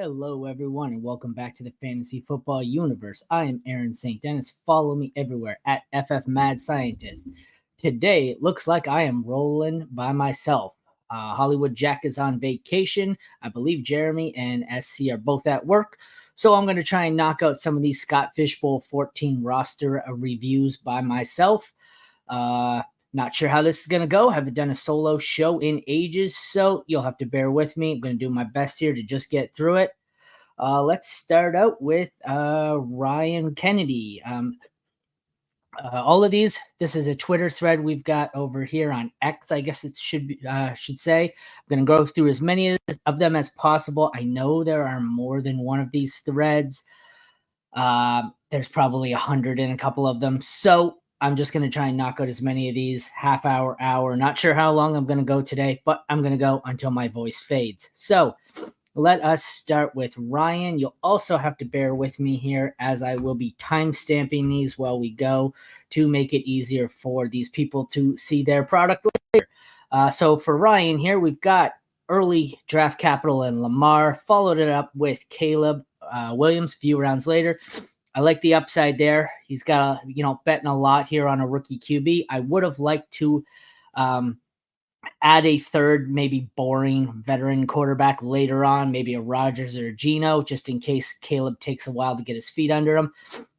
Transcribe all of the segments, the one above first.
Hello, everyone, and welcome back to the Fantasy Football Universe. I am Aaron St. Dennis. Follow me everywhere at FF Mad Scientist. Today, it looks like I am rolling by myself. Hollywood Jack is on vacation. I believe Jeremy and SC are both at work. So I'm going to try and knock out some of these Scott Fishbowl 14 roster reviews by myself. Not sure how this is going to go. Haven't done a solo show in ages, so you'll have to bear with me. I'm going to do my best here to just get through it. Let's start out with Ryan Kennedy. All of these, this is a Twitter thread we've got over here on X, I guess it should say. I'm going to go through as many of them as possible. I know there are more than one of these threads. There's probably 100 in a couple of them. So I'm just going to try and knock out as many of these half hour. Not sure how long I'm going to go today, but I'm going to go until my voice fades. So let us start with Ryan. You'll also have to bear with me here as I will be time-stamping these while we go to make it easier for these people to see their product later. So for Ryan here, we've got early draft capital and Lamar, followed it up with Caleb Williams a few rounds later. I like the upside there. He's got betting a lot here on a rookie QB. I would have liked to add a third, maybe boring veteran quarterback later on, maybe a Rodgers or a Geno, just in case Caleb takes a while to get his feet under him.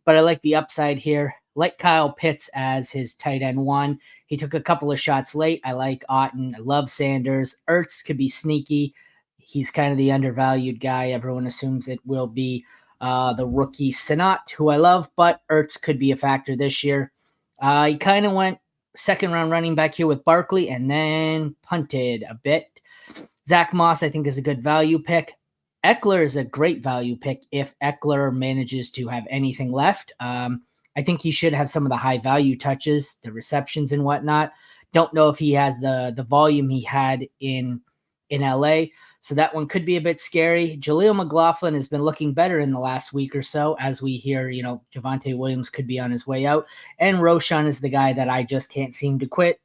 But I like the upside here. Like Kyle Pitts as his tight end one. He took a couple of shots late. I like Otten. I love Sanders. Ertz could be sneaky. He's kind of the undervalued guy. Everyone assumes it will be the rookie Sinat, who I love, but Ertz could be a factor this year. He kind of went second-round running back here with Barkley and then punted a bit. Zach Moss, I think, is a good value pick. Eckler is a great value pick if Eckler manages to have anything left. I think he should have some of the high-value touches, the receptions and whatnot. Don't know if he has the volume he had in LA. So that one could be a bit scary. Jaleel McLaughlin has been looking better in the last week or so, as we hear, Javonte Williams could be on his way out. And Roshan is the guy that I just can't seem to quit.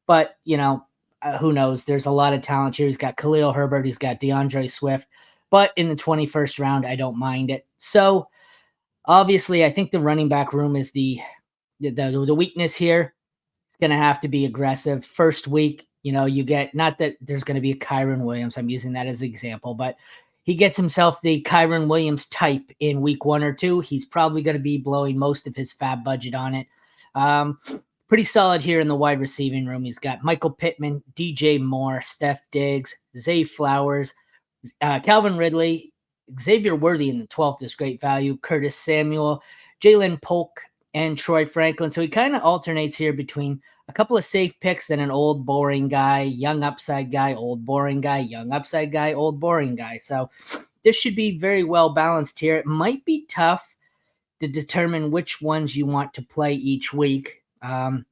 But, who knows? There's a lot of talent here. He's got Khalil Herbert. He's got DeAndre Swift. But in the 21st round, I don't mind it. So, obviously, I think the running back room is the weakness here. It's going to have to be aggressive. First week, you get, not that there's going to be a Kyron Williams. I'm using that as an example, but he gets himself the Kyron Williams type in week 1 or 2. He's probably going to be blowing most of his fab budget on it. Pretty solid here in the wide receiving room. He's got Michael Pittman, DJ Moore, Steph Diggs, Zay Flowers, Calvin Ridley, Xavier Worthy in the 12th is great value, Curtis Samuel, Jalen Polk, and Troy Franklin. So he kind of alternates here between a couple of safe picks, then an old boring guy, young upside guy, old boring guy, young upside guy, old boring guy. So this should be very well balanced here. It might be tough to determine which ones you want to play each week. I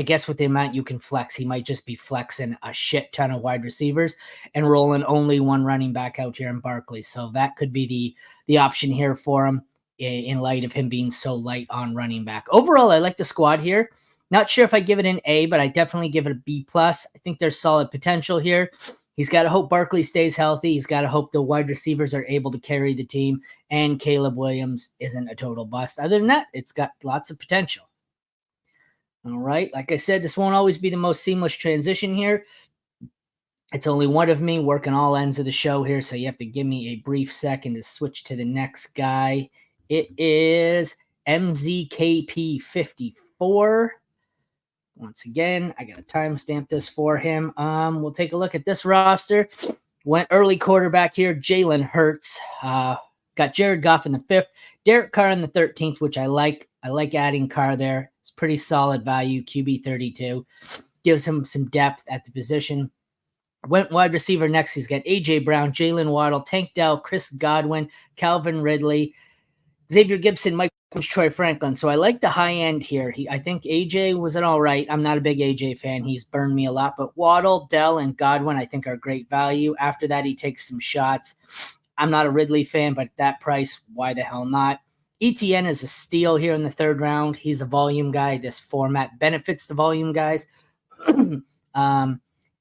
guess with the amount you can flex, he might just be flexing a shit ton of wide receivers and rolling only one running back out here in Barkley. So that could be the option here for him in light of him being so light on running back. Overall, I like the squad here. Not sure if I give it an A, but I definitely give it a B+. I think there's solid potential here. He's got to hope Barkley stays healthy. He's got to hope the wide receivers are able to carry the team, and Caleb Williams isn't a total bust. Other than that, it's got lots of potential. All right. Like I said, this won't always be the most seamless transition here. It's only one of me working all ends of the show here, so you have to give me a brief second to switch to the next guy. It is MZKP54. Once again, I got to timestamp this for him. We'll take a look at this roster. Went early quarterback here, Jalen Hurts. Got Jared Goff in the 5th, Derek Carr in the 13th, which I like. I like adding Carr there. It's pretty solid value, QB 32. Gives him some depth at the position. Went wide receiver next. He's got A.J. Brown, Jalen Waddle, Tank Dell, Chris Godwin, Calvin Ridley, Xavier Gibson, Mike Troy Franklin. So I like the high end here. I think AJ was an all right. I'm not a big AJ fan. He's burned me a lot. But Waddle, Dell, and Godwin I think are great value. After that, he takes some shots. I'm not a Ridley fan, but at that price, why the hell not? ETN is a steal here in the 3rd round. He's a volume guy. This format benefits the volume guys.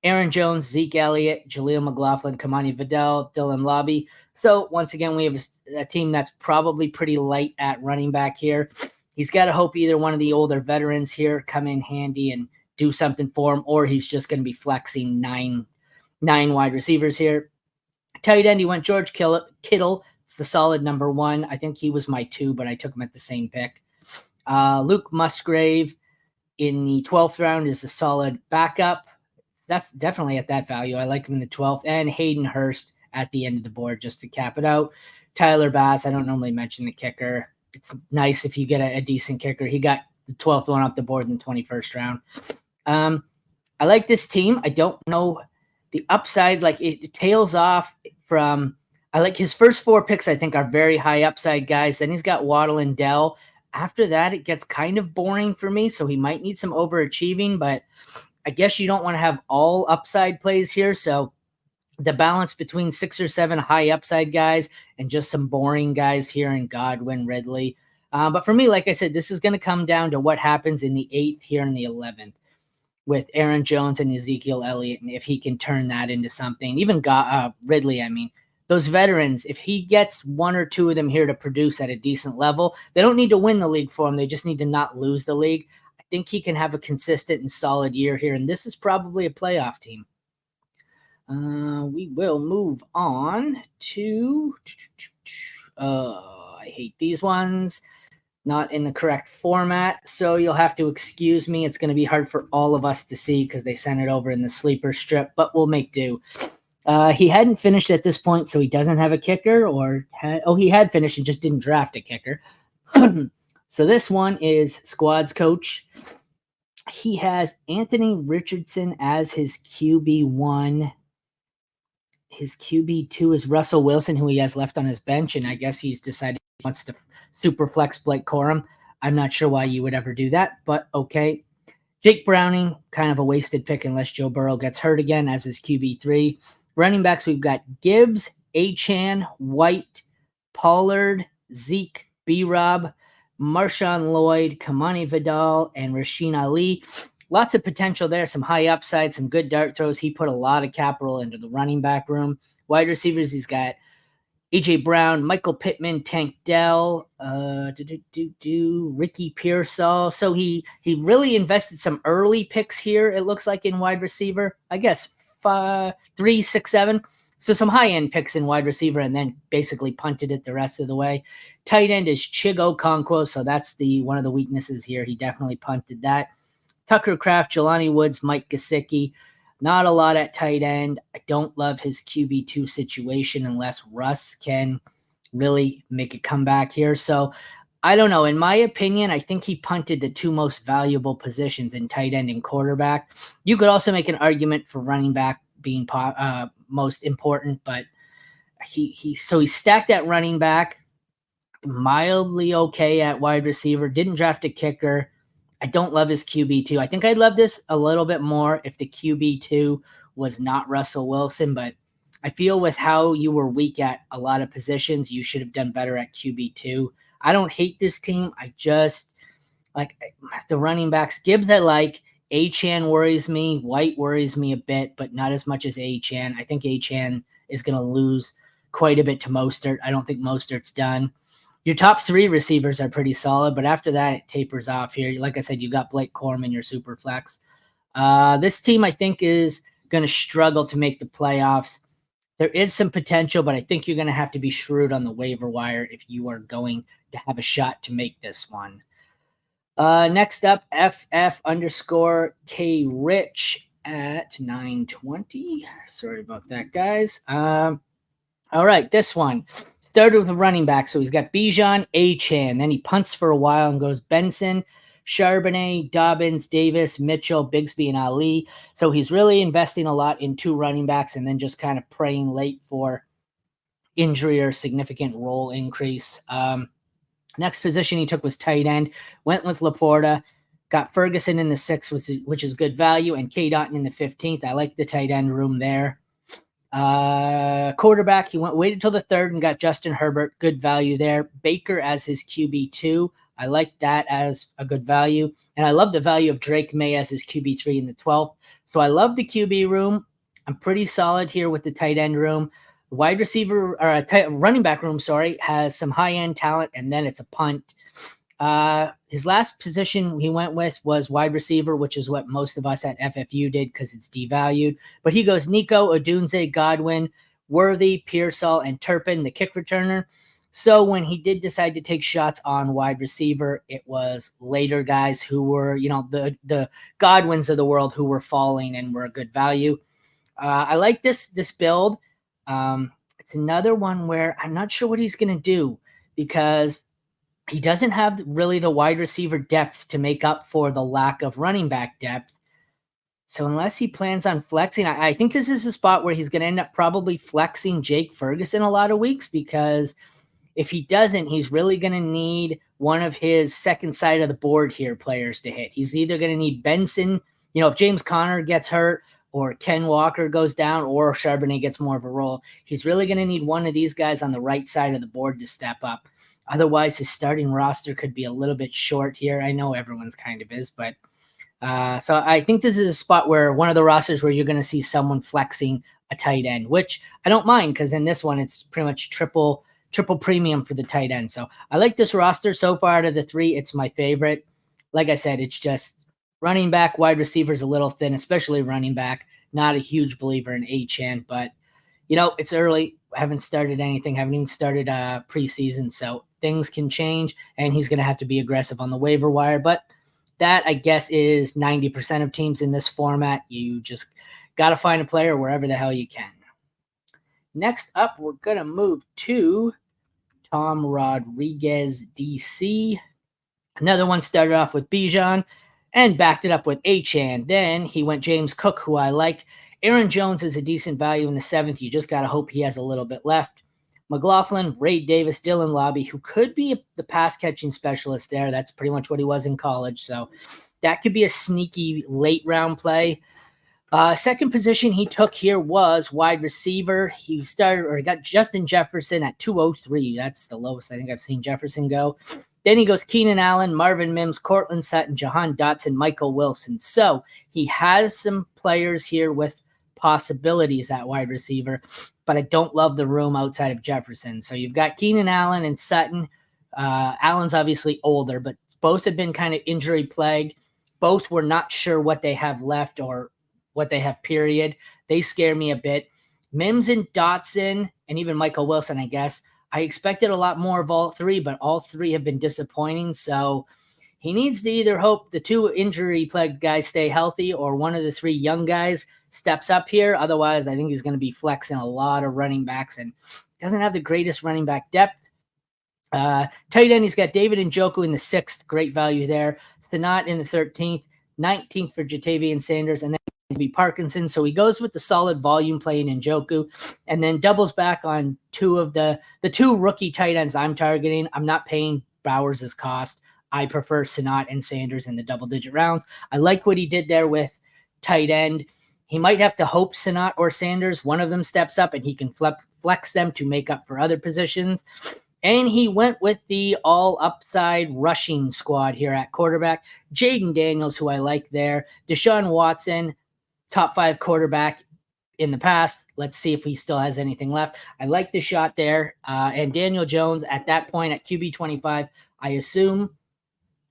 Aaron Jones, Zeke Elliott, Jaleel McLaughlin, Kamani Vidal, Dylan Lobby. So once again, we have a team that's probably pretty light at running back here. He's got to hope either one of the older veterans here come in handy and do something for him, or he's just going to be flexing nine wide receivers here. Tight end, he went George Kittle. It's the solid number 1. I think he was my 2, but I took him at the same pick. Luke Musgrave in the 12th round is a solid backup. Definitely at that value. I like him in the 12th. And Hayden Hurst at the end of the board just to cap it out. Tyler Bass, I don't normally mention the kicker. It's nice if you get a decent kicker. He got the 12th one off the board in the 21st round. I like this team. I don't know the upside. Like it tails off from, I like his first 4 picks, I think, are very high upside guys. Then he's got Waddle and Dell. After that, it gets kind of boring for me. So he might need some overachieving, but I guess you don't want to have all upside plays here. So the balance between 6 or 7 high upside guys and just some boring guys here in Godwin, Ridley. But for me, like I said, this is going to come down to what happens in the 8th here in the 11th with Aaron Jones and Ezekiel Elliott, and if he can turn that into something. Even Ridley, I mean, those veterans, if he gets 1 or 2 of them here to produce at a decent level, they don't need to win the league for him. They just need to not lose the league. I think he can have a consistent and solid year here, and this is probably a playoff team. We will move on to I hate these ones. Not in the correct format, so you'll have to excuse me. It's going to be hard for all of us to see because they sent it over in the sleeper strip, but we'll make do. He hadn't finished at this point, so he doesn't have a kicker, he had finished and just didn't draft a kicker. So this one is squads coach. He has Anthony Richardson as his QB1. His QB2 is Russell Wilson, who he has left on his bench, and I guess he's decided he wants to super flex Blake Corum. I'm not sure why you would ever do that, but okay. Jake Browning, kind of a wasted pick unless Joe Burrow gets hurt again as his QB3. Running backs, we've got Gibbs, Achane, White, Pollard, Zeke, B-Rob, Marshawn Lloyd, Kamani Vidal, and Rasheen Ali. Lots of potential there, some high upside, some good dart throws. He put a lot of capital into the running back room. Wide receivers, he's got A.J. Brown, Michael Pittman, Tank Dell, Ricky Pearsall. So he really invested some early picks here, it looks like, in wide receiver. I guess 3, 6, 7. So some high-end picks in wide receiver and then basically punted it the rest of the way. Tight end is Chig Okonkwo, so that's one of the weaknesses here. He definitely punted that. Tucker Kraft, Jelani Woods, Mike Gesicki. Not a lot at tight end. I don't love his QB2 situation unless Russ can really make a comeback here. So I don't know. In my opinion, I think he punted the 2 most valuable positions in tight end and quarterback. You could also make an argument for running back being most important, but he's stacked at running back, mildly okay at wide receiver, didn't draft a kicker. I don't love his QB2. I think I'd love this a little bit more if the QB2 was not Russell Wilson, but I feel with how you were weak at a lot of positions, you should have done better at QB2. I don't hate this team. I just like the running backs. Gibbs I like. Achane worries me. White worries me a bit, but not as much as Achane. I think Achane is going to lose quite a bit to Mostert. I don't think Mostert's done. Your top 3 receivers are pretty solid, but after that, it tapers off here. Like I said, you got Blake Corum in your super flex. This team, I think, is going to struggle to make the playoffs. There is some potential, but I think you're going to have to be shrewd on the waiver wire if you are going to have a shot to make this one. Next up, FF_K Rich at 920. Sorry about that, guys. All right, this one. Started with a running back, so he's got Bijan, Achane. Then he punts for a while and goes Benson, Charbonnet, Dobbins, Davis, Mitchell, Bigsby, and Ali. So he's really investing a lot in 2 running backs and then just kind of praying late for injury or significant role increase. Next position he took was tight end. Went with Laporta. Got Ferguson in the 6th, which is good value, and K. Dotton in the 15th. I like the tight end room there. Quarterback, he waited till the 3rd and got Justin Herbert. Good value there. Baker as his QB2. I like that as a good value. And I love the value of Drake May as his QB3 in the 12th. So I love the QB room. I'm pretty solid here with the tight end room. Wide receiver or running back room, sorry, has some high end talent, and then it's a punt. His last position he went with was wide receiver, which is what most of us at FFU did because it's devalued. But he goes Nico, Odunze, Godwin, Worthy, Pearsall, and Turpin, the kick returner. So when he did decide to take shots on wide receiver, it was later guys who were, the Godwins of the world who were falling and were a good value. I like this build. It's another one where I'm not sure what he's going to do because he doesn't have really the wide receiver depth to make up for the lack of running back depth. So unless he plans on flexing, I think this is a spot where he's going to end up probably flexing Jake Ferguson a lot of weeks, because if he doesn't, he's really going to need one of his second side of the board here players to hit. He's either going to need Benson, if James Conner gets hurt, or Ken Walker goes down, or Charbonnet gets more of a role. He's really going to need one of these guys on the right side of the board to step up. Otherwise, his starting roster could be a little bit short here. I know everyone's kind of is, but so I think this is a spot where one of the rosters where you're going to see someone flexing a tight end, which I don't mind because in this one, it's pretty much triple premium for the tight end. So I like this roster so far out of the three. It's my favorite. Like I said, it's just running back, wide receivers a little thin, especially running back. Not a huge believer in Achane, but it's early. I haven't started anything. Haven't even started preseason, so things can change, and he's going to have to be aggressive on the waiver wire. But that, I guess, is 90% of teams in this format. You just got to find a player wherever the hell you can. Next up, we're going to move to Tom Rodriguez, DC. Another one started off with Bijan and backed it up with Achane. Then he went James Cook, who I like. Aaron Jones is a decent value in the 7th. You just got to hope he has a little bit left. McLaughlin, Ray Davis, Dylan Lobby, who could be the pass-catching specialist there. That's pretty much what he was in college. So that could be a sneaky late-round play. Second position he took here was wide receiver. He got Justin Jefferson at 203. That's the lowest I think I've seen Jefferson go. Then he goes Keenan Allen, Marvin Mims, Cortland Sutton, Jahan Dotson, Michael Wilson. So he has some players here with possibilities at wide receiver, but I don't love the room outside of Jefferson. So you've got Keenan Allen and Sutton. Allen's obviously older, but both have been kind of injury plagued. Both were not sure what they have left or what they have, period. They scare me a bit. Mims and Dotson, and even Michael Wilson, I guess. I expected a lot more of all three, but all three have been disappointing. So he needs to either hope the two injury-plagued guys stay healthy or one of the three young guys steps up here. Otherwise, I think he's going to be flexing a lot of running backs and doesn't have the greatest running back depth. Tight end, he's got David Njoku in the 6th. Great value there. Sanat in the 13th. 19th for Jatavian Sanders. And then be Parkinson. So he goes with the solid volume play in Njoku and then doubles back on two of the two rookie tight ends I'm targeting. I'm not paying Bowers' cost. I prefer Sanat and Sanders in the double-digit rounds. I like what he did there with tight end. He might have to hope Sanat or Sanders, one of them steps up and he can flex them to make up for other positions. And he went with the all-upside rushing squad here at quarterback. Jaden Daniels, who I like there. Deshaun Watson, top 5 quarterback in the past. Let's see if he still has anything left. I like the shot there. And Daniel Jones at that point at QB 25, I assume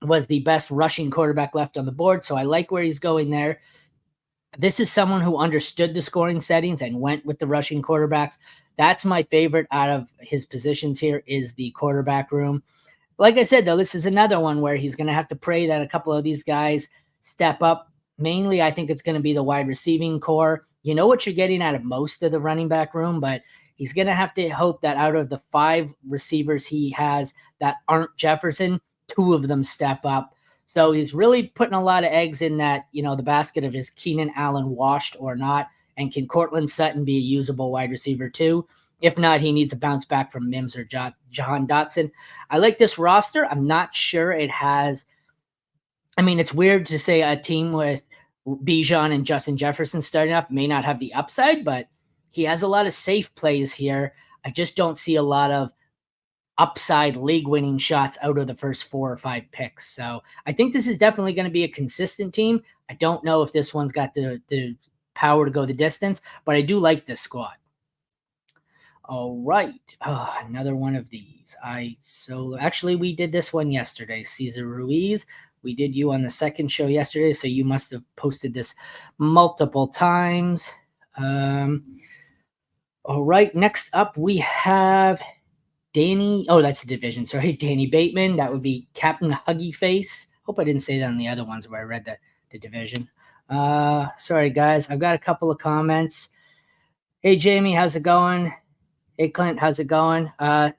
was the best rushing quarterback left on the board. So I like where he's going there. This is someone who understood the scoring settings and went with the rushing quarterbacks. That's my favorite out of his positions here is the quarterback room. Like I said, though, this is another one where he's going to have to pray that a couple of these guys step up. Mainly, I think it's going to be the wide receiving core. You know what you're getting out of most of the running back room, but he's going to have to hope that out of the 5 receivers he has that aren't Jefferson, 2 of them step up. So he's really putting a lot of eggs in that, the basket of is Keenan Allen washed or not, and can Cortland Sutton be a usable wide receiver too? If not, he needs a bounce back from Mims or Jahan Dotson. I like this roster. I'm not sure it has – it's weird to say a team with Bijan and Justin Jefferson starting off may not have the upside, but he has a lot of safe plays here. I just don't see a lot of upside league winning shots out of the first 4 or 5 picks. So I think this is definitely going to be a consistent team. I don't know if this one's got the power to go the distance, but I do like this squad. All right. Oh, another one of these. Actually we did this one yesterday. Cesar Ruiz. We did you on the second show yesterday, so you must have posted this multiple times. All right. Next up we have Danny. Oh, that's a division. Sorry, Danny Bateman. That would be Captain Huggy Face. Hope I didn't say that on the other ones where I read the division. Sorry guys. I've got a couple of comments. Hey Jamie, how's it going? Hey Clint, how's it going?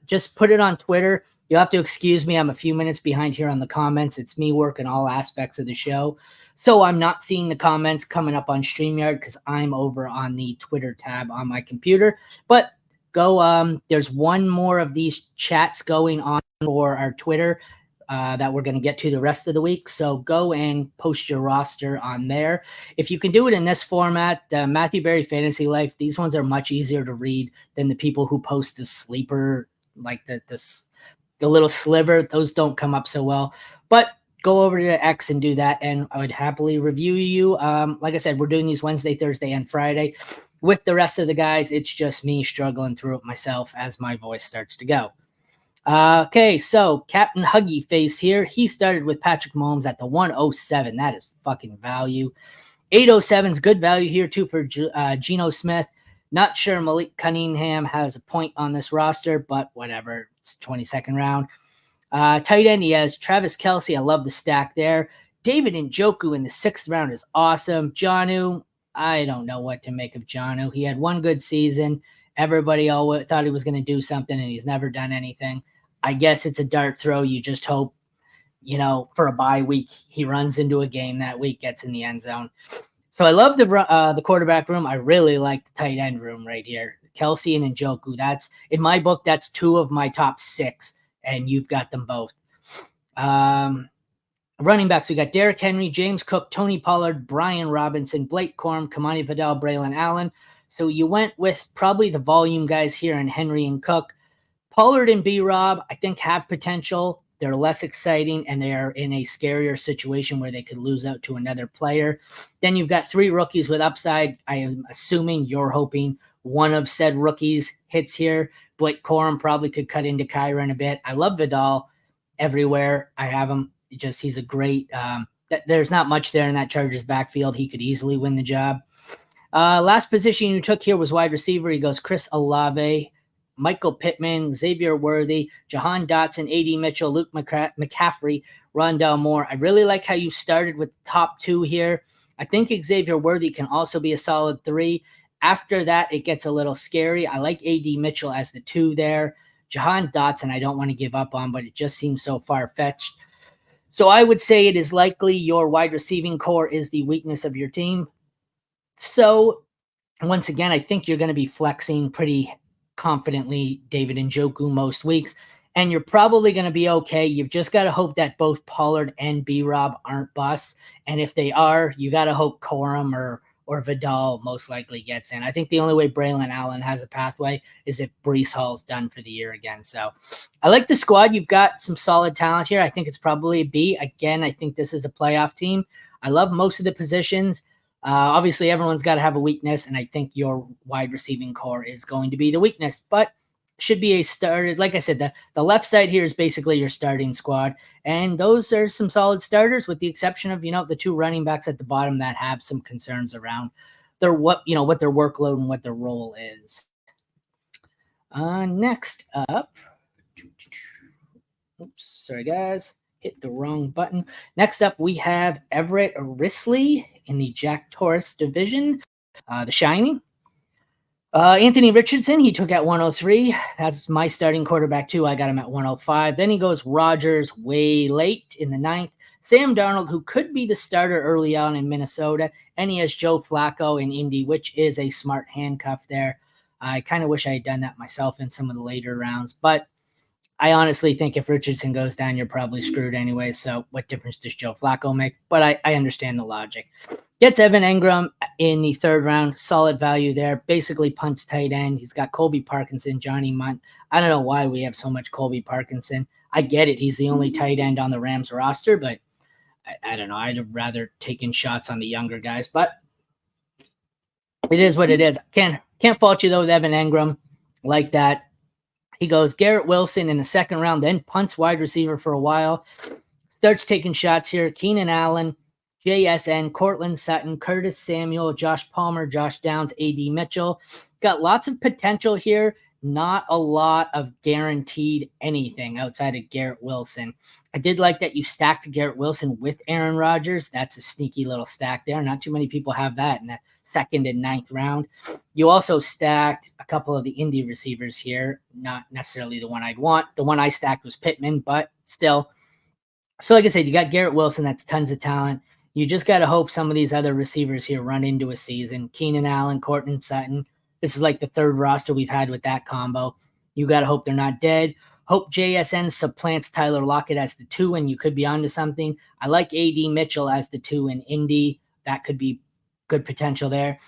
Just put it on Twitter. You'll have to excuse me. I'm a few minutes behind here on the comments. It's me working all aspects of the show. So I'm not seeing the comments coming up on StreamYard because I'm over on the Twitter tab on my computer. But go, there's one more of these chats going on for our Twitter that we're going to get to the rest of the week. So go and post your roster on there. If you can do it in this format, the Matthew Berry Fantasy Life, these ones are much easier to read than the people who post the sleeper, like the little sliver. Those don't come up so well. But go over to X and do that, and I would happily review you. Like I said, we're doing these Wednesday, Thursday, and Friday. With the rest of the guys, it's just me struggling through it myself as my voice starts to go. Okay, so Captain Huggy Face here. He started with Patrick Mahomes at the 107. That is fucking value. 807 is good value here too for Geno Smith. Not sure Malik Cunningham has a point on this roster, but whatever. It's 22nd round. Tight end, he has Travis Kelce. I love the stack there. David Njoku in the 6th round is awesome. Jonnu, I don't know what to make of Jonnu. He had one good season. Everybody always thought he was going to do something, and he's never done anything. I guess it's a dart throw. You just hope, for a bye week, he runs into a game that week, gets in the end zone. So I love the quarterback room. I really like the tight end room right here. Kelce and Njoku. That's, in my book, that's 2 of my top 6, and you've got them both. Running backs, we got Derrick Henry, James Cook, Tony Pollard, Brian Robinson, Blake Corum, Kamani Vidal, Braylon Allen. So you went with probably the volume guys here in Henry and Cook. Pollard and B-Rob, I think, have potential. They're less exciting, and they're in a scarier situation where they could lose out to another player. Then you've got 3 rookies with upside. I am assuming you're hoping one of said rookies hits here. Blake Corum probably could cut into Kyron a bit. I love Vidal everywhere. I have him. He's a great there's not much there in that Chargers backfield. He could easily win the job. Last position you took here was wide receiver. He goes Chris Olave, Michael Pittman, Xavier Worthy, Jahan Dotson, A.D. Mitchell, Luke McCaffrey, Rondell Moore. I really like how you started with the top 2 here. I think Xavier Worthy can also be a solid 3. After that, it gets a little scary. I like A.D. Mitchell as the 2 there. Jahan Dotson, I don't want to give up on, but it just seems so far-fetched. So I would say it is likely your wide receiving core is the weakness of your team. So once again, I think you're going to be flexing pretty confidently David Njoku most weeks, and you're probably going to be okay. You've just got to hope that both Pollard and B-Rob aren't busts, and if they are, you got to hope Corum or Vidal most likely gets in. I think the only way Braylon Allen has a pathway is if Breece Hall's done for the year again. So I like the squad. You've got some solid talent here. I think it's probably a B. Again, I think this is a playoff team. I love most of the positions. Obviously, everyone's got to have a weakness, and I think your wide receiving core is going to be the weakness, but should be a starter. Like I said, the left side here is basically your starting squad, and those are some solid starters with the exception of, the 2 running backs at the bottom that have some concerns around what their workload and what their role is. Next up, oops, sorry guys. Hit the wrong button. Next up, we have Everett Risley in the Jack Torres division, the Shining. Anthony Richardson, he took at 103. That's my starting quarterback too. I got him at 105. Then he goes Rodgers way late in the 9th. Sam Darnold, who could be the starter early on in Minnesota. And he has Joe Flacco in Indy, which is a smart handcuff there. I kind of wish I had done that myself in some of the later rounds, but I honestly think if Richardson goes down, you're probably screwed anyway. So what difference does Joe Flacco make? But I understand the logic. Gets Evan Engram in the third round. Solid value there. Basically punts tight end. He's got Colby Parkinson, Johnny Munt. I don't know why we have so much Colby Parkinson. I get it. He's the only tight end on the Rams roster, but I don't know. I'd have rather taken shots on the younger guys, but it is what it is. Can't fault you though with Evan Engram like that. He goes Garrett Wilson in the second round, then punts wide receiver for a while. Starts taking shots here. Keenan Allen, JSN, Cortland Sutton, Curtis Samuel, Josh Palmer, Josh Downs, A.D. Mitchell. Got lots of potential here. Not a lot of guaranteed anything outside of Garrett Wilson. I did like that you stacked Garrett Wilson with Aaron Rodgers. That's a sneaky little stack there. Not too many people have that in the second and ninth round. You also stacked a couple of the indie receivers here. Not necessarily the one I'd want. The one I stacked was Pittman, but still. So like I said, you got Garrett Wilson. That's tons of talent. You just got to hope some of these other receivers here run into a season. Keenan Allen, Cortland Sutton. This is like the third roster we've had with that combo. You got to hope they're not dead. Hope JSN supplants Tyler Lockett as the 2, and you could be onto something. I like A.D. Mitchell as the 2 in Indy. That could be good potential there.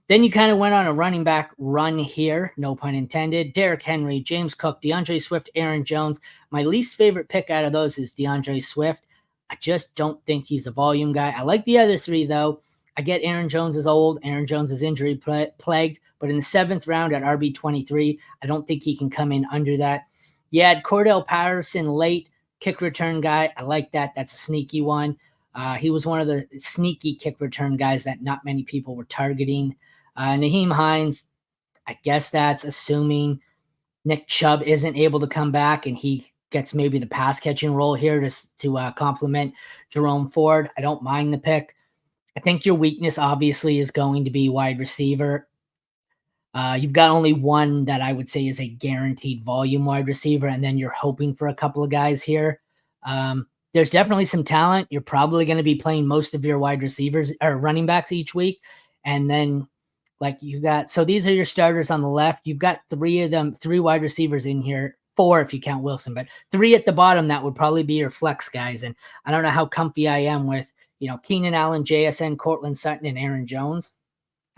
Then you kind of went on a running back run here, no pun intended. Derrick Henry, James Cook, DeAndre Swift, Aaron Jones. My least favorite pick out of those is DeAndre Swift. I just don't think he's a volume guy. I like the other 3, though. I get Aaron Jones is old. Aaron Jones is injury plagued. But in the 7th round at RB23, I don't think he can come in under that. You had Cordell Patterson late, kick return guy. I like that. That's a sneaky one. He was one of the sneaky kick return guys that not many people were targeting. Naheem Hines, I guess that's assuming Nick Chubb isn't able to come back and he gets maybe the pass catching role here to complement Jerome Ford. I don't mind the pick. I think your weakness obviously is going to be wide receiver. You've got only one that I would say is a guaranteed volume wide receiver, and then you're hoping for a couple of guys here. There's definitely some talent. You're probably going to be playing most of your wide receivers or running backs each week. And then so these are your starters on the left. You've got 3 of them, 3 wide receivers in here, 4 if you count Wilson, but 3 at the bottom that would probably be your flex guys. And I don't know how comfy I am with, Keenan Allen, JSN, Cortland Sutton, and Aaron Jones,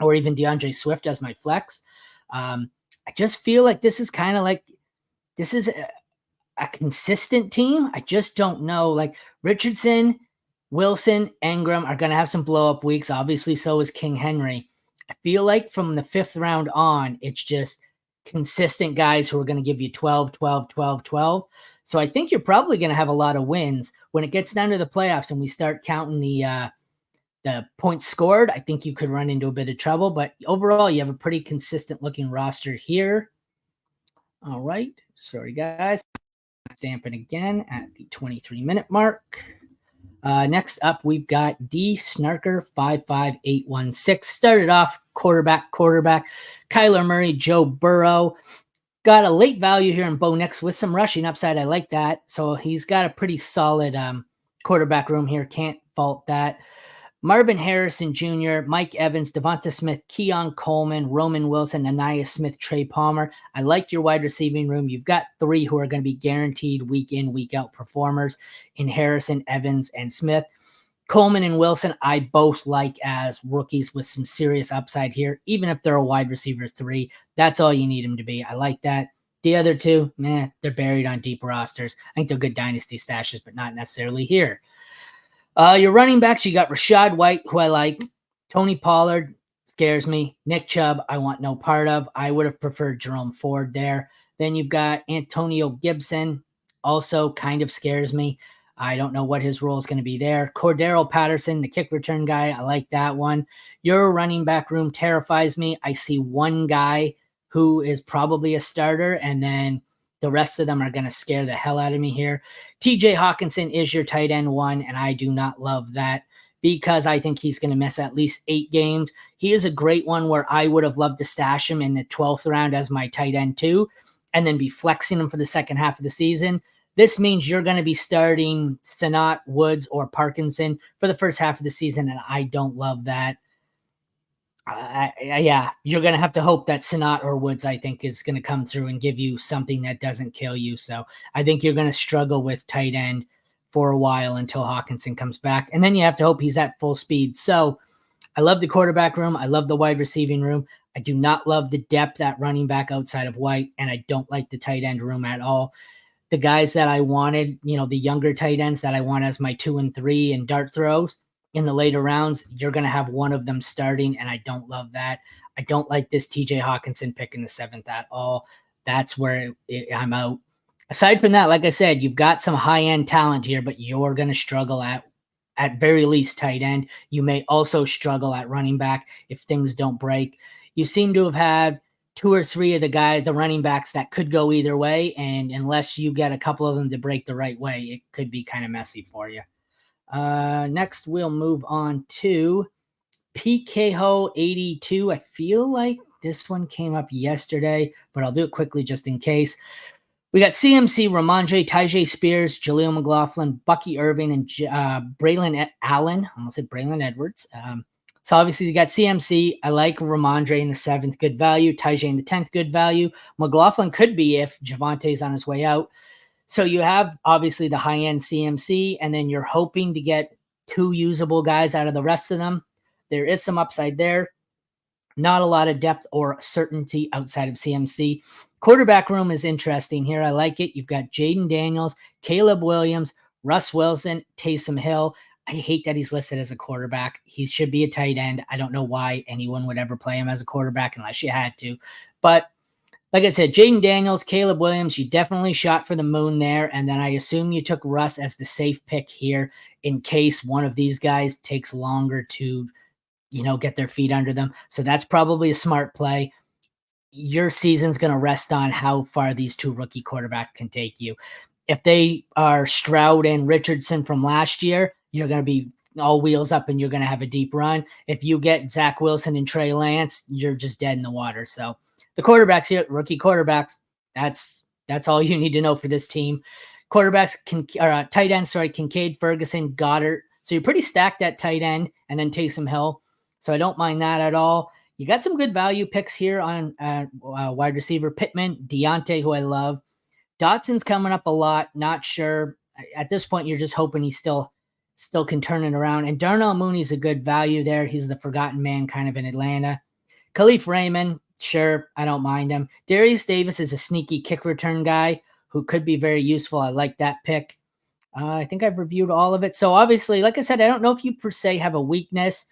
or even DeAndre Swift as my flex. I just feel like this is kind of like, this is a consistent team. I just don't know. Like Richardson, Wilson, Engram are going to have some blow up weeks. Obviously, so is King Henry. I feel like from the 5th round on, it's just consistent guys who are going to give you 12, 12, 12, 12. So I think you're probably going to have a lot of wins when it gets down to the playoffs and we start counting the points scored. I think you could run into a bit of trouble, but overall you have a pretty consistent looking roster here. All right. Sorry, guys. Stamping again at the 23-minute mark. Next up, we've got D Snarker 55816. Started off quarterback. Kyler Murray, Joe Burrow. Got a late value here in Bo Nix with some rushing upside. I like that. So he's got a pretty solid quarterback room here. Can't fault that. Marvin Harrison Jr., Mike Evans, Devonta Smith, Keon Coleman, Roman Wilson, Anaya Smith, Trey Palmer. I like your wide receiving room. You've got 3 who are going to be guaranteed week in, week out performers in Harrison, Evans, and Smith. Coleman and Wilson, I both like as rookies with some serious upside here, even if they're a wide receiver 3. That's all you need them to be. I like that. The other 2, they're buried on deep rosters. I think they're good dynasty stashes, but not necessarily here. Your running backs, you got Rashad White, who I like. Tony Pollard scares me. Nick Chubb, I want no part of. I would have preferred Jerome Ford there. Then you've got Antonio Gibson, also kind of scares me. I don't know what his role is going to be there. Cordero Patterson, the kick return guy, I like that one. Your running back room terrifies me. I see one guy who is probably a starter, and then the rest of them are going to scare the hell out of me here. TJ Hawkinson is your tight end 1, and I do not love that because I think he's going to miss at least 8 games. He is a great one where I would have loved to stash him in the 12th round as my tight end 2 and then be flexing him for the second half of the season. This means you're going to be starting Senat, Woods, or Parkinson for the first half of the season, and I don't love that. You're going to have to hope that Senat or Woods, I think, is going to come through and give you something that doesn't kill you. So I think you're going to struggle with tight end for a while until Hawkinson comes back. And then you have to hope he's at full speed. So I love the quarterback room. I love the wide receiving room. I do not love the depth at running back outside of White, and I don't like the tight end room at all. The guys that I wanted, the younger tight ends that I want as my 2 and 3 and dart throws in the later rounds, you're going to have one of them starting, and I don't love that. I don't like this TJ Hawkinson pick in the 7th at all. That's where I'm out. Aside from that, like I said, you've got some high-end talent here, but you're going to struggle at very least tight end. You may also struggle at running back if things don't break. You seem to have had 2 or 3 of the running backs that could go either way, and unless you get a couple of them to break the right way, it could be kind of messy for you. Next, we'll move on to PKHO82. I feel like this one came up yesterday, but I'll do it quickly just in case. We got CMC, Ramondre, Tyjae Spears, Jaleel McLaughlin, Bucky Irving, and Braylon Allen. I almost said Braylon Edwards. So obviously you got CMC. I like Ramondre in the 7th, good value. Tyjae in the 10th, good value. McLaughlin could be if Javante's on his way out. So you have obviously the high-end CMC, and then you're hoping to get 2 usable guys out of the rest of them. There is some upside there. Not a lot of depth or certainty outside of CMC. Quarterback room is interesting here. I like it. You've got Jaden Daniels, Caleb Williams, Russ Wilson, Taysom Hill. I hate that he's listed as a quarterback. He should be a tight end. I don't know why anyone would ever play him as a quarterback unless you had to. But like I said, Jaden Daniels, Caleb Williams, you definitely shot for the moon there. And then I assume you took Russ as the safe pick here in case one of these guys takes longer to get their feet under them. So that's probably a smart play. Your season's going to rest on how far these 2 rookie quarterbacks can take you. If they are Stroud and Richardson from last year, you're going to be all wheels up and you're going to have a deep run. If you get Zach Wilson and Trey Lance, you're just dead in the water. So the quarterbacks here, rookie quarterbacks, that's all you need to know for this team. Quarterbacks, tight ends, Kincaid, Ferguson, Goddard. So you're pretty stacked at tight end, and then Taysom Hill. So I don't mind that at all. You got some good value picks here on wide receiver. Pittman, Deontay, who I love. Dotson's coming up a lot. Not sure. At this point, you're just hoping he still can turn it around. And Darnell Mooney's a good value there. He's the forgotten man kind of in Atlanta. Khalif Raymond, sure, I don't mind him. Darius Davis is a sneaky kick return guy who could be very useful. I like that pick. I think I've reviewed all of it. So obviously, like I said, I don't know if you per se have a weakness.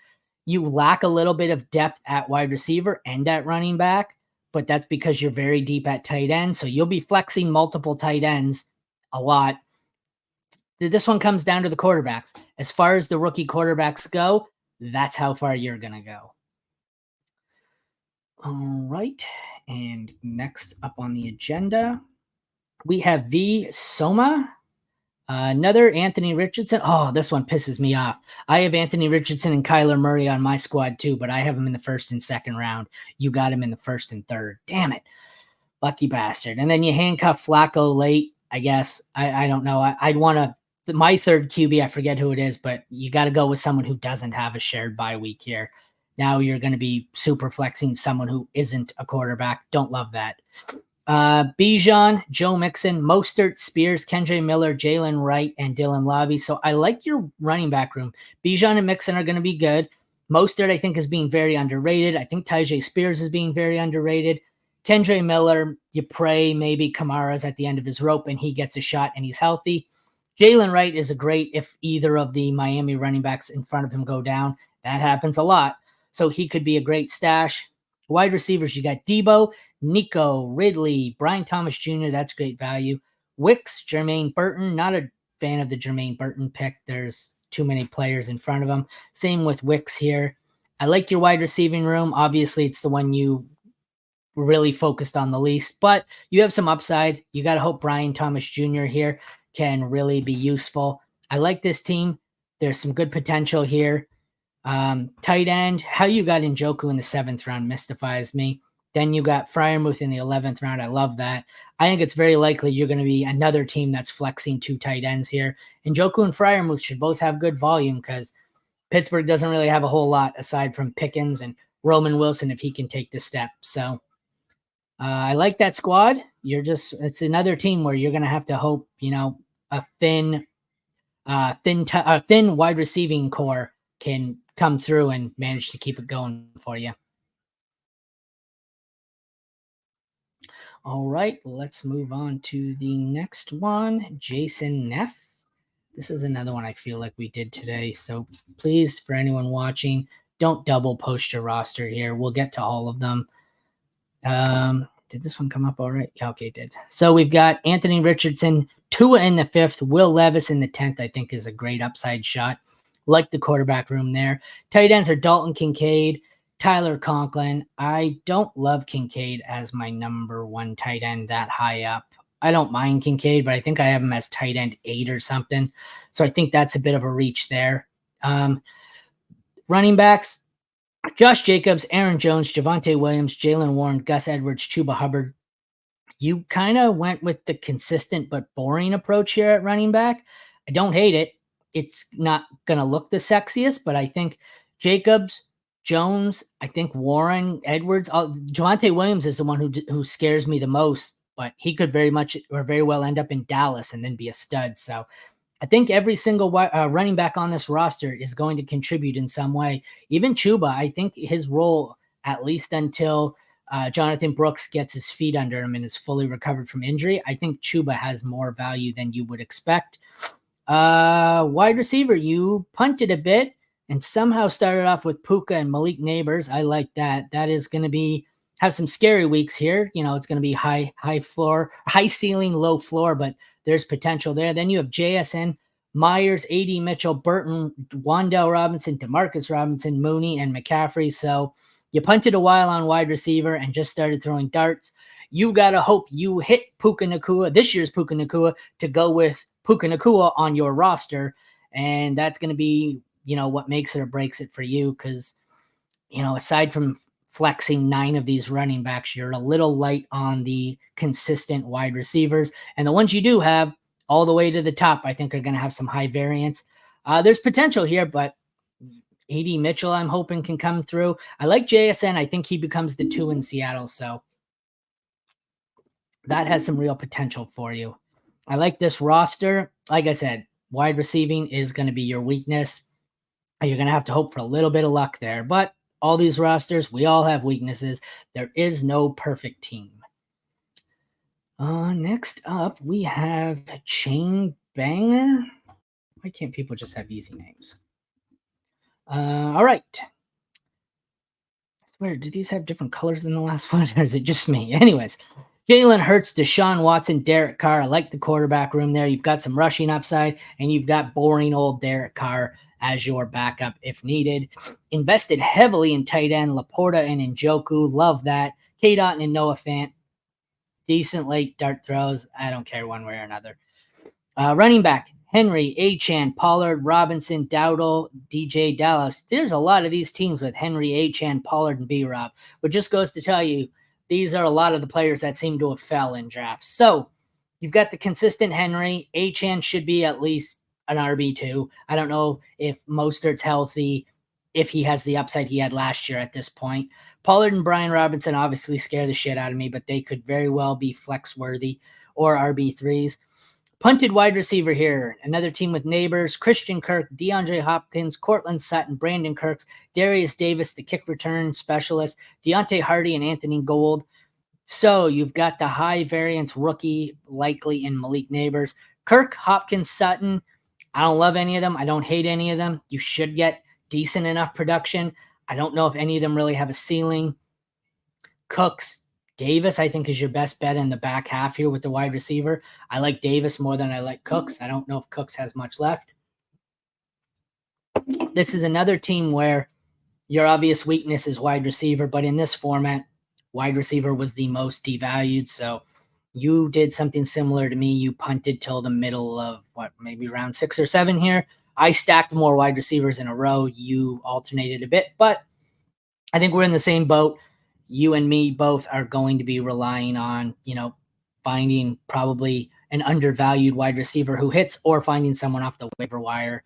You lack a little bit of depth at wide receiver and at running back, but that's because you're very deep at tight end. So you'll be flexing multiple tight ends a lot. This one comes down to the quarterbacks. As far as the rookie quarterbacks go, that's how far you're going to go. All right. And next up on the agenda, we have V. Soma. Another Anthony Richardson. Oh, this one pisses me off. I have Anthony Richardson and Kyler Murray on my squad too, but I have him in the 1st and 2nd round. You got him in the 1st and 3rd. Damn it. Lucky bastard. And then you handcuff Flacco late, I guess. I don't know. I'd want to, my 3rd QB, I forget who it is, but you got to go with someone who doesn't have a shared bye week here. Now you're going to be super flexing someone who isn't a quarterback. Don't love that. Bijan, Joe Mixon, Mostert, Spears, Kendre Miller, Jalen Wright, and Dylan Lobby. So I like your running back room. Bijan and Mixon are going to be good. Mostert, I think, is being very underrated. I think Tyjae Spears is being very underrated. Kendre Miller, you pray maybe Kamara's at the end of his rope and he gets a shot and he's healthy. Jalen Wright is a great if either of the Miami running backs in front of him go down. That happens a lot. So he could be a great stash. Wide receivers, you got Debo, Nico, Ridley, Brian Thomas Jr., that's great value. Wicks, Jermaine Burton, not a fan of the Jermaine Burton pick. There's too many players in front of him. Same with Wicks here. I like your wide receiving room. Obviously, it's the one you really focused on the least, but you have some upside. You got to hope Brian Thomas Jr. here can really be useful. I like this team. There's some good potential here. Tight end, how you got Njoku in the 7th round mystifies me. Then you got Freiermuth in the 11th round. I love that. I think it's very likely you're going to be another team that's flexing 2 tight ends here. Njoku and Freiermuth should both have good volume because Pittsburgh doesn't really have a whole lot aside from Pickens and Roman Wilson if he can take the step. So I like that squad. It's another team where you're going to have to hope, a thin wide receiving core can come through and manage to keep it going for you. All right, let's move on to the next one. Jason Neff. This is another one I feel like we did today. So please, for anyone watching, don't double post your roster here. We'll get to all of them. Did this one come up all right? Yeah, okay, it did. So we've got Anthony Richardson, Tua in the 5th, Will Levis in the 10th, I think is a great upside shot. Like the quarterback room there. Tight ends are Dalton Kincaid, Tyler Conklin. I don't love Kincaid as my number 1 tight end that high up. I don't mind Kincaid, but I think I have him as tight end 8 or something. So I think that's a bit of a reach there. Running backs, Josh Jacobs, Aaron Jones, Javonte Williams, Jalen Warren, Gus Edwards, Chuba Hubbard. You kind of went with the consistent but boring approach here at running back. I don't hate it. It's not going to look the sexiest, but I think Jacobs, Jones, I think Warren, Edwards, Javonte Williams is the one who scares me the most, but he could very well end up in Dallas and then be a stud. So I think every single running back on this roster is going to contribute in some way. Even Chuba, I think his role, at least until Jonathan Brooks gets his feet under him and is fully recovered from injury, I think Chuba has more value than you would expect. Wide receiver, you punted a bit and somehow started off with Puka and Malik Neighbors. I like that. That is going to have some scary weeks here. You know, it's going to be high floor, high ceiling, low floor, but there's potential there. Then you have JSN, Myers, AD Mitchell, Burton, Wan'Dale Robinson, Demarcus Robinson, Mooney, and McCaffrey. So you punted a while on wide receiver and just started throwing darts. You got to hope you hit Puka Nacua, this year's Puka Nacua, to go with Puka Nacua on your roster. And that's going to be, what makes it or breaks it for you. Because, aside from flexing 9 of these running backs, you're a little light on the consistent wide receivers. And the ones you do have all the way to the top, I think are going to have some high variance. There's potential here, but AD Mitchell, I'm hoping, can come through. I like JSN. I think he becomes the 2 in Seattle. So that has some real potential for you. I like this roster. Like I said, wide receiving is going to be your weakness. You're going to have to hope for a little bit of luck there. But all these rosters, we all have weaknesses. There is no perfect team. Next up, we have Chain Banger. Why can't people just have easy names? All right. I swear, do these have different colors than the last one, or is it just me? Anyways, Jalen Hurts, Deshaun Watson, Derek Carr. I like the quarterback room there. You've got some rushing upside, and you've got boring old Derek Carr as your backup if needed. Invested heavily in tight end, Laporta and Njoku. Love that. K-Dot and Noah Fant. Decent late dart throws. I don't care one way or another. Running back, Henry, Achane, Pollard, Robinson, Dowdle, DJ Dallas. There's a lot of these teams with Henry, Achane, Pollard, and B-Rob, which just goes to tell you these are a lot of the players that seem to have fell in drafts. So you've got the consistent Henry. Achane should be at least an RB2. I don't know if Mostert's healthy, if he has the upside he had last year at this point. Pollard and Brian Robinson obviously scare the shit out of me, but they could very well be flex-worthy or RB3s. Punted wide receiver here. Another team with Neighbors, Christian Kirk, DeAndre Hopkins, Cortland Sutton, Brandon Kirks, Darius Davis, the kick return specialist, Deontay Hardy, and Anthony Gould. So you've got the high variance rookie likely in Malik Neighbors. Kirk, Hopkins, Sutton. I don't love any of them. I don't hate any of them. You should get decent enough production. I don't know if any of them really have a ceiling. Cooks, Davis, I think, is your best bet in the back half here with the wide receiver. I like Davis more than I like Cooks. I don't know if Cooks has much left. This is another team where your obvious weakness is wide receiver, but in this format, wide receiver was the most devalued. So you did something similar to me. You punted till the middle of maybe round 6 or 7 here. I stacked more wide receivers in a row. You alternated a bit, but I think we're in the same boat. You and me both are going to be relying on, finding probably an undervalued wide receiver who hits or finding someone off the waiver wire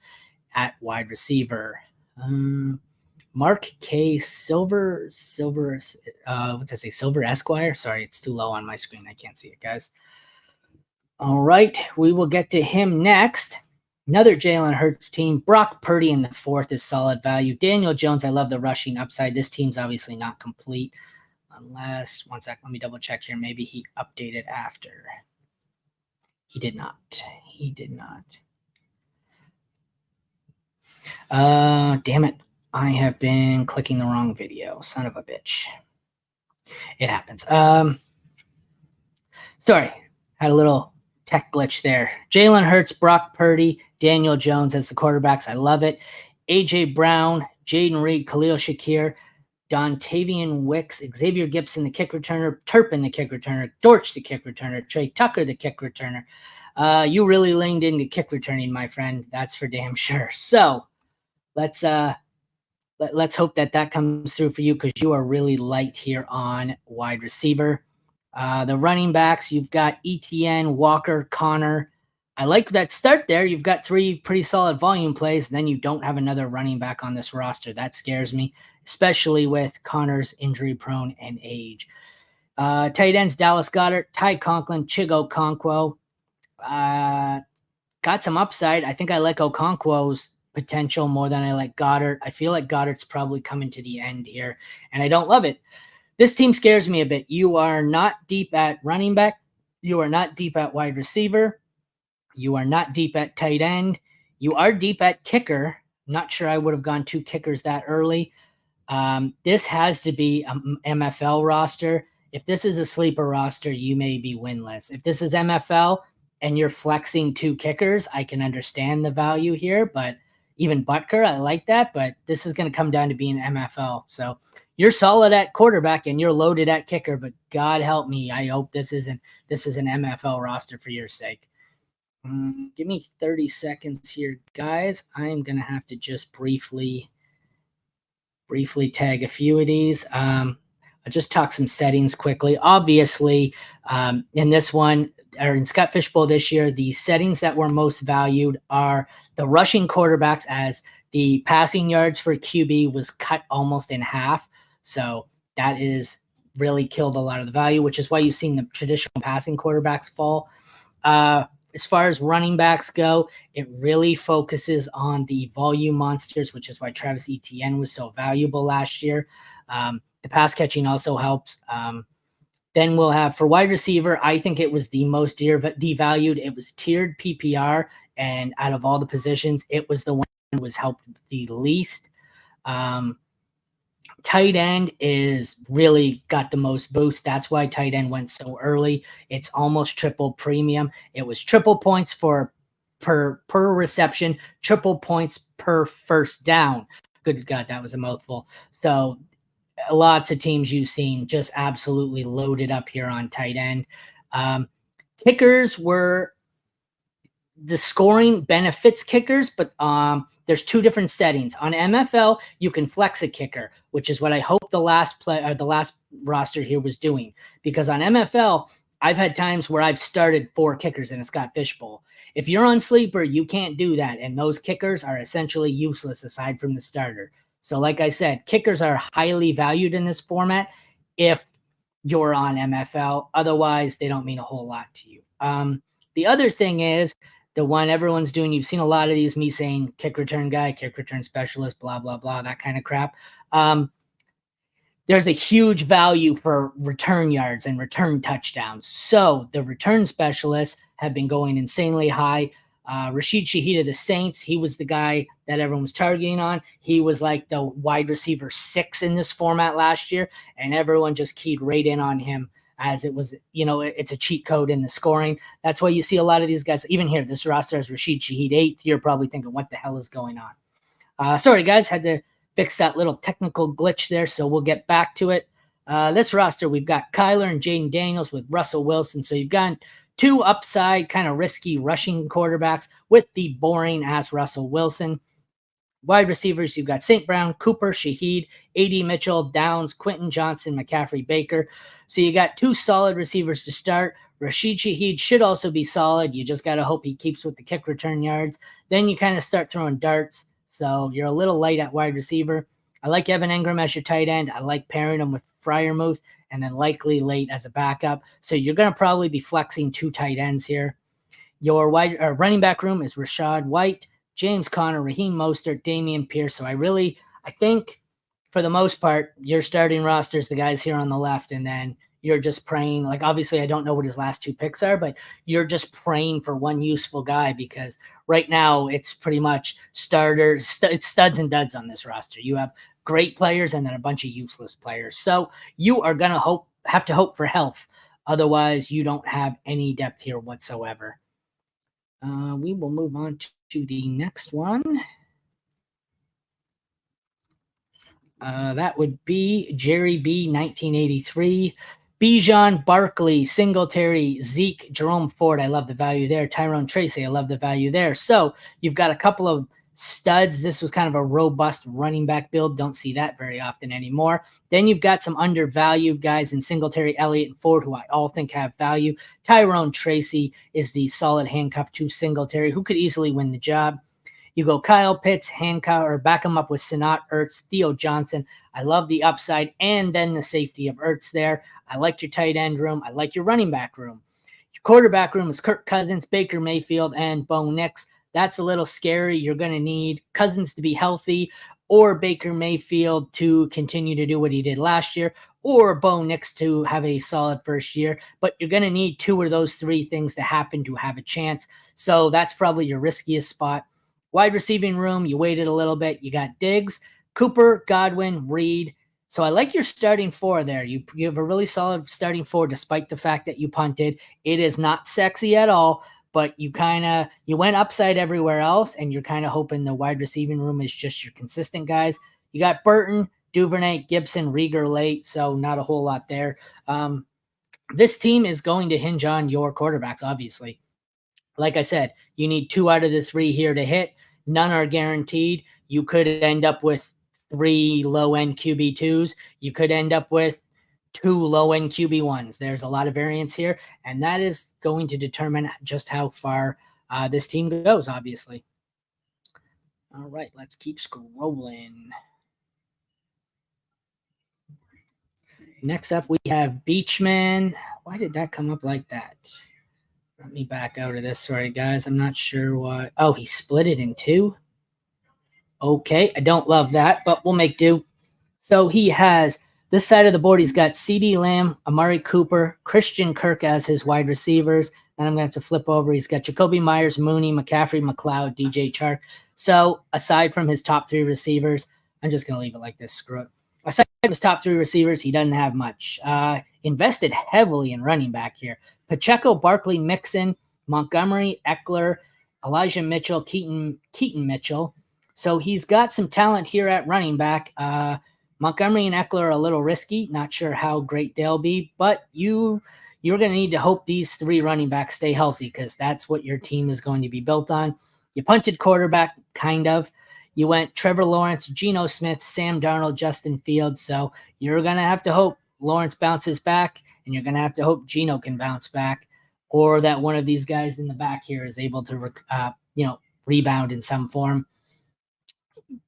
at wide receiver. Mark K. Silver Esquire. Sorry, it's too low on my screen. I can't see it, guys. All right, we will get to him next. Another Jalen Hurts team. Brock Purdy in the fourth is solid value. Daniel Jones, I love the rushing upside. This team's obviously not complete. Unless, one sec, let me double check here. Maybe he updated after. He did not. He did not. Damn it. I have been clicking the wrong video. Son of a bitch. It happens. Sorry. Had a little tech glitch there. Jalen Hurts, Brock Purdy, Daniel Jones as the quarterbacks. I love it. A.J. Brown, Jaden Reed, Khalil Shakir, Dontavian Wicks, Xavier Gibson, the kick returner, Turpin, the kick returner, Dortch, the kick returner, Trey Tucker, the kick returner. You really leaned into kick returning, my friend. That's for damn sure. So let's hope that comes through for you, because you are really light here on wide receiver. The running backs, you've got Etienne, Walker, Connor. I like that start there. You've got three pretty solid volume plays. Then you don't have another running back on this roster. That scares me, especially with Connor's injury prone and age. Tight ends, Dallas Goedert, Ty Conklin, Chig Okonkwo. Got some upside. I think I like Okonkwo's potential more than I like Goddard. I feel like Goddard's probably coming to the end here, and I don't love it. This team scares me a bit. You are not deep at running back. You are not deep at wide receiver. You are not deep at tight end. You are deep at kicker. Not sure I would have gone two kickers that early. This has to be an MFL roster. If this is a sleeper roster, you may be winless. If this is MFL and you're flexing two kickers, I can understand the value here, but even Butker, I like that, but this is going to come down to being MFL. So you're solid at quarterback and you're loaded at kicker, but God help me, I hope this is an MFL roster for your sake. Give me 30 seconds here, guys. I'm going to have to just briefly tag a few of these. I'll just talk some settings quickly. Obviously, in this one, or in Scott Fishbowl this year, the settings that were most valued are the rushing quarterbacks, as the passing yards for QB was cut almost in half. So that is really killed a lot of the value, which is why you've seen the traditional passing quarterbacks fall. As far as running backs go, it really focuses on the volume monsters, which is why Travis Etienne was so valuable last year. The pass catching also helps. Then we'll have for wide receiver, I think it was the most devalued. It was tiered PPR, and out of all the positions, it was the one that was helped the least. Tight end is really got the most boost. That's why tight end went so early. It's almost triple premium. It was triple points per reception, triple points per first down. Good God, that was a mouthful. So lots of teams you've seen just absolutely loaded up here on tight end. Kickers were the scoring benefits kickers, but there's two different settings. On MFL, you can flex a kicker, which is what I hope the last roster here was doing. Because on MFL, I've had times where I've started 4 kickers in a Scott Fishbowl. If you're on sleeper, you can't do that, and those kickers are essentially useless aside from the starter. So like I said, kickers are highly valued in this format if you're on MFL. Otherwise, they don't mean a whole lot to you. The other thing is, the one everyone's doing, you've seen a lot of these, me saying kick return guy, kick return specialist, blah, blah, blah, that kind of crap. There's a huge value for return yards and return touchdowns. So the return specialists have been going insanely high. Rashid Shaheed of the Saints, he was the guy that everyone was targeting on. He was like the wide receiver 6 in this format last year, and everyone just keyed right in on him, as it was, it's a cheat code in the scoring. That's why you see a lot of these guys, even here, this roster has Rashid Shaheed 8th. You're probably thinking, what the hell is going on? Sorry, guys, had to fix that little technical glitch there, so we'll get back to it. This roster, we've got Kyler and Jaden Daniels with Russell Wilson. So you've got 2 upside, kind of risky rushing quarterbacks with the boring-ass Russell Wilson. Wide receivers, you've got St. Brown, Cooper, Shaheed, A.D. Mitchell, Downs, Quentin Johnson, McCaffrey, Baker. So you got 2 solid receivers to start. Rashid Shaheed should also be solid. You just got to hope he keeps with the kick return yards. Then you kind of start throwing darts. So you're a little light at wide receiver. I like Evan Engram as your tight end. I like pairing him with Freiermuth, and then likely late as a backup. So you're going to probably be flexing 2 tight ends here. Your running back room is Rashad White, James Conner, Raheem Mostert, Damian Pierce. So I think for the most part, your starting roster is the guys here on the left, and then you're just praying. Like, obviously, I don't know what his last 2 picks are, but you're just praying for one useful guy, because right now it's pretty much starters. It's studs and duds on this roster. You have great players and then a bunch of useless players. So you are going to have to hope for health. Otherwise, you don't have any depth here whatsoever. We will move on to the next one. That would be Jerry B, 1983. Bijan, Barkley, Singletary, Zeke, Jerome Ford. I love the value there. Tyrone Tracy. I love the value there. So you've got a couple of studs. This was kind of a robust running back build. Don't see that very often anymore. Then you've got some undervalued guys in Singletary, Elliott, and Ford, who I all think have value. Tyrone Tracy is the solid handcuff to Singletary, who could easily win the job. You go Kyle Pitts, handcuff, or back him up with Sanat, Ertz, Theo Johnson. I love the upside and then the safety of Ertz there. I like your tight end room. I like your running back room. Your quarterback room is Kirk Cousins, Baker Mayfield, and Bo Nix. That's a little scary. You're going to need Cousins to be healthy, or Baker Mayfield to continue to do what he did last year, or Bo Nix to have a solid first year. But you're going to need 2 of those 3 things to happen to have a chance. So that's probably your riskiest spot. Wide receiving room, you waited a little bit. You got Diggs, Cooper, Godwin, Reed. So I like your starting 4 there. You have a really solid starting 4 despite the fact that you punted. It is not sexy at all, but you went upside everywhere else, and you're kind of hoping the wide receiving room is just your consistent guys. You got Burton, Duvernay, Gibson, Rieger late, so not a whole lot there. This team is going to hinge on your quarterbacks, obviously. Like I said, you need 2 out of the 3 here to hit. None are guaranteed. You could end up with 3 low-end QB2s. You could end up with 2 low-end QB1s. There's a lot of variance here, and that is going to determine just how far this team goes, obviously. All right, let's keep scrolling. Next up, we have Beachman. Why did that come up like that? Let me back out of this. Sorry, guys. I'm not sure why. Oh, he split it in 2. Okay, I don't love that, but we'll make do. So he has this side of the board. He's got CeeDee Lamb, Amari Cooper, Christian Kirk as his wide receivers. Then I'm going to have to flip over. He's got Jacoby Myers, Mooney, McCaffrey, McLeod, DJ Chark. So aside from his top 3 receivers, I'm just going to leave it like this. Screw it. Aside from his top 3 receivers, he doesn't have much. Invested heavily in running back here. Pacheco, Barkley, Mixon, Montgomery, Eckler, Elijah Mitchell, Keaton Mitchell. So he's got some talent here at running back. Montgomery and Eckler are a little risky. Not sure how great they'll be, but you're going to need to hope these 3 running backs stay healthy, because that's what your team is going to be built on. You punted quarterback, kind of. You went Trevor Lawrence, Geno Smith, Sam Darnold, Justin Fields. So you're going to have to hope Lawrence bounces back, and you're going to have to hope Geno can bounce back, or that one of these guys in the back here is able to rebound in some form.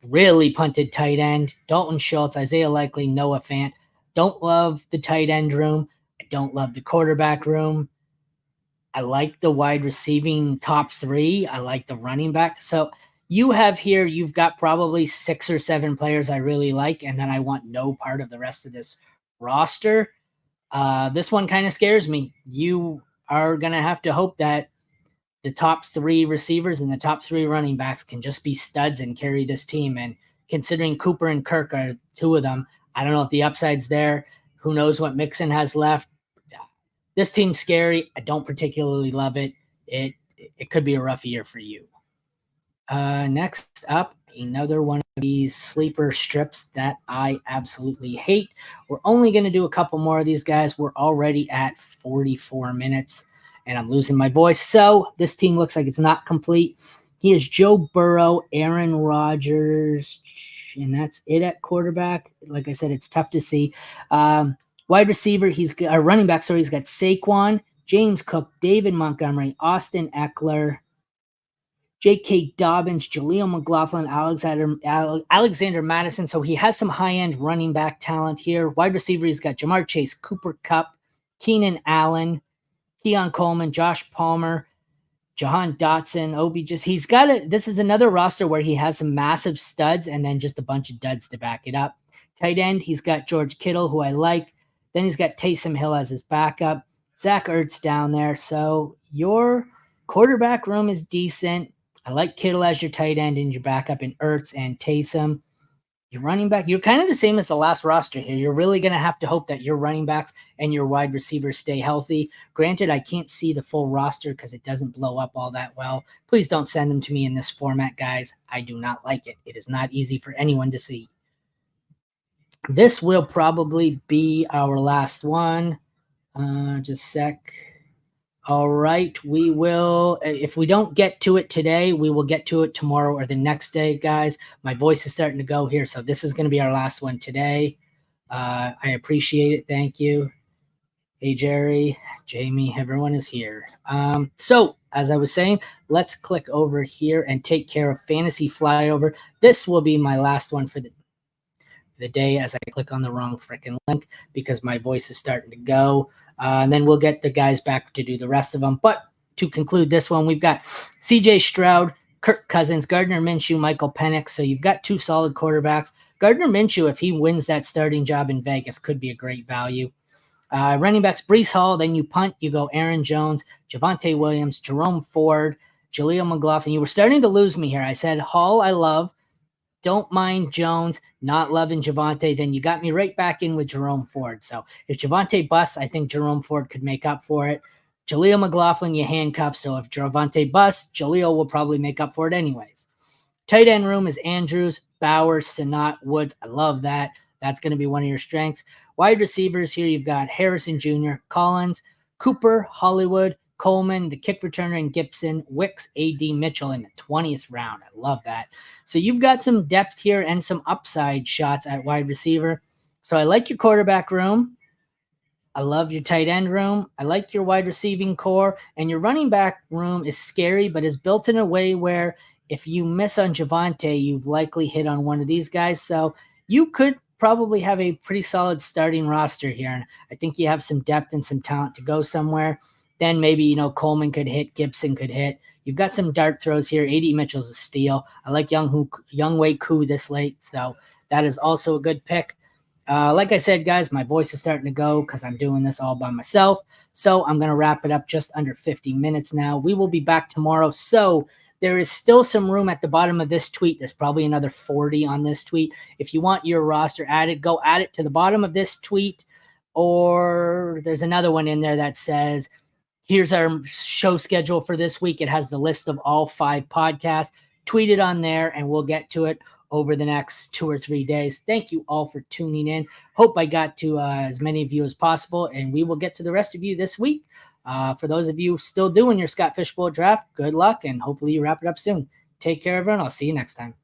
Really punted tight end. Dalton Schultz, Isaiah Likely, Noah Fant. Don't love the tight end room. I don't love the quarterback room. I like the wide receiving top 3. I like the running back. So you've got probably 6 or 7 players I really like, and then I want no part of the rest of this roster. This one kind of scares me. You are going to have to hope that the top 3 receivers and the top 3 running backs can just be studs and carry this team. And considering Cooper and Kirk are 2 of them, I don't know if the upside's there. Who knows what Mixon has left. This team's scary. I don't particularly love it. It could be a rough year for you. Next up, another one of these sleeper strips that I absolutely hate. We're only going to do a couple more of these guys. We're already at 44 minutes. And I'm losing my voice. So this team looks like it's not complete. He is Joe Burrow, Aaron Rodgers, and that's it at quarterback. Like I said, it's tough to see. Wide receiver, he's got a running back. Sorry, he's got Saquon, James Cook, David Montgomery, Austin Eckler, J.K. Dobbins, Jaleel McLaughlin, Alexander Madison. So he has some high-end running back talent here. Wide receiver, he's got Jamar Chase, Cooper Kupp, Keenan Allen, Keon Coleman, Josh Palmer, Jahan Dotson, Obi, he's got it. This is another roster where he has some massive studs and then just a bunch of duds to back it up. Tight end, he's got George Kittle, who I like. Then he's got Taysom Hill as his backup. Zach Ertz down there. So your quarterback room is decent. I like Kittle as your tight end and your backup in Ertz and Taysom. Your running back, you're kind of the same as the last roster here. You're really going to have to hope that your running backs and your wide receivers stay healthy. Granted, I can't see the full roster because it doesn't blow up all that well. Please don't send them to me in this format, guys. I do not like it. It is not easy for anyone to see. This will probably be our last one. Just a sec. All right, we will, if we don't get to it today, we will get to it tomorrow or the next day, guys. My voice is starting to go here, so this is going to be our last one today. I appreciate it. Thank you. Hey, Jerry, Jamie, everyone is here. So, as I was saying, let's click over here and take care of Fantasy Flyover. This will be my last one for the day as I click on the wrong freaking link because my voice is starting to go. And then we'll get the guys back to do the rest of them. But to conclude this one, we've got CJ Stroud, Kirk Cousins, Gardner Minshew, Michael Penix. So you've got two solid quarterbacks. Gardner Minshew, if he wins that starting job in Vegas, could be a great value. Running backs, Breece Hall. Then you punt, you go Aaron Jones, Javonte Williams, Jerome Ford, Jaleel McLaughlin. You were starting to lose me here. I said Hall I love. Don't mind Jones, not loving Javonte, then you got me right back in with Jerome Ford. So if Javonte busts, I think Jerome Ford could make up for it. Jaleel McLaughlin, you handcuff. So if Javonte busts, Jaleel will probably make up for it anyways. Tight end room is Andrews, Bowers, Sanat, Woods. I love that. That's going to be one of your strengths. Wide receivers here, you've got Harrison Jr., Collins, Cooper, Hollywood, Coleman, the kick returner, and Gibson, Wicks, A.D. Mitchell in the 20th round. I love that. So you've got some depth here and some upside shots at wide receiver. So I like your quarterback room. I love your tight end room. I like your wide receiving core. And your running back room is scary, but is built in a way where if you miss on Javonte, you've likely hit on one of these guys. So you could probably have a pretty solid starting roster here. And I think you have some depth and some talent to go somewhere. Then maybe, Coleman could hit, Gibson could hit. You've got some dart throws here. A.D. Mitchell's a steal. I like Younghoe Koo this late, so that is also a good pick. Like I said, guys, my voice is starting to go because I'm doing this all by myself. So I'm going to wrap it up just under 50 minutes now. We will be back tomorrow. So there is still some room at the bottom of this tweet. There's probably another 40 on this tweet. If you want your roster added, go add it to the bottom of this tweet. Or there's another one in there that says, here's our show schedule for this week. It has the list of all 5 podcasts. Tweet it on there, and we'll get to it over the next 2 or 3 days. Thank you all for tuning in. Hope I got to as many of you as possible, and we will get to the rest of you this week. For those of you still doing your Scott Fishbowl draft, good luck, and hopefully you wrap it up soon. Take care, everyone. I'll see you next time.